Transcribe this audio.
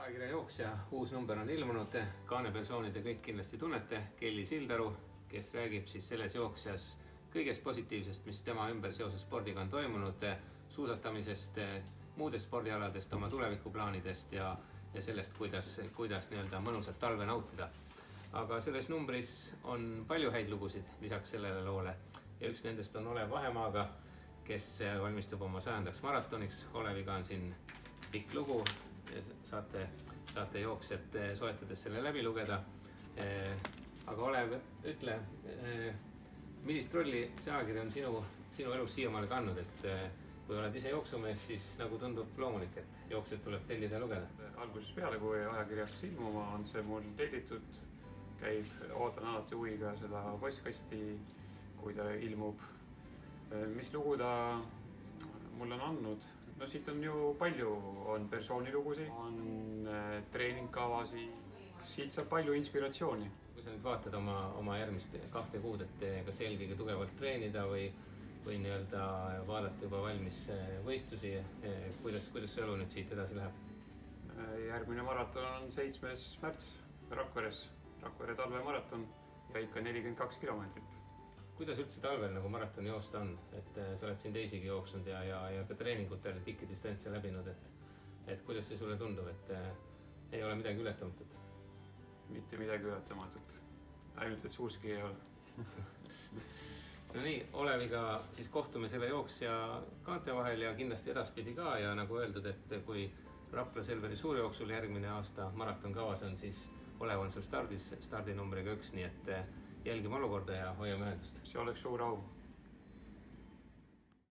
Ajakirja Jooksja uus number on ilmunud, kaanepersoonide kõik kindlasti tunnete, Kelly Sildaru, kes räägib siis selles jooksjas kõigest positiivsest, mis tema ümber seoses spordiga on toimunud, suusatamisest, muudest spordialadest, oma tulevikuplaanidest ja sellest, kuidas nii-öelda mõnusat talve nautida. Aga selles numbris on palju häid lugusid lisaks sellele loole ja üks nendest on Olev Vahemaaga, kes valmistub oma 100. maratoniks. Oleviga on siin pikk lugu. Saate jooksjat soetades selle läbi lugeda. Aga Olev, ütle, millist rolli see ajakiri on sinu elus siiamaale kandnud, et kui oled ise jooksumees, siis nagu tundub loomulik, et jooksjad tuleb tellida ja lugeda. Algusest peale, kui ajakirjaks ilmuma, on see mul tellitud, ootan alati huviga seda postkasti, kui ta ilmub. Mis lugu ta mulle on andnud? No siit on ju palju, on persoonilugusid, on treeningkavasi, siit saab palju inspiratsiooni. Kui sa nüüd vaatad oma järgmist 2 kuud, et kas eelkõige tugevalt treenida või nii-öelda vaadata juba valmis võistlusi, kuidas su elu nüüd siit edasi läheb? Järgmine maraton on 7. märts Rakveres, Rakvere talvemaraton ja ikka 42 kilomeetrit. Kuidas üldse talvel nagu maratoni joosta on? Et sa oled siin teisigi jooksnud ja ka treeningutel pikki distantse läbinud, et kuidas see sulle tundub, et ei ole midagi ületamatut? Mitte midagi ületamatut, ainult et suuski ei ole. No nii, Oleviga siis kohtume selle jooksja kaante vahel ja kindlasti edaspidi ka ja nagu öeldud, et kui Rapla-Selveri suurjooksul järgmine aasta maraton kavas on, siis Olev on sul stardinumbriga 1, nii et jälgime olukorda ja hoiame ühendust. See oleks suur au.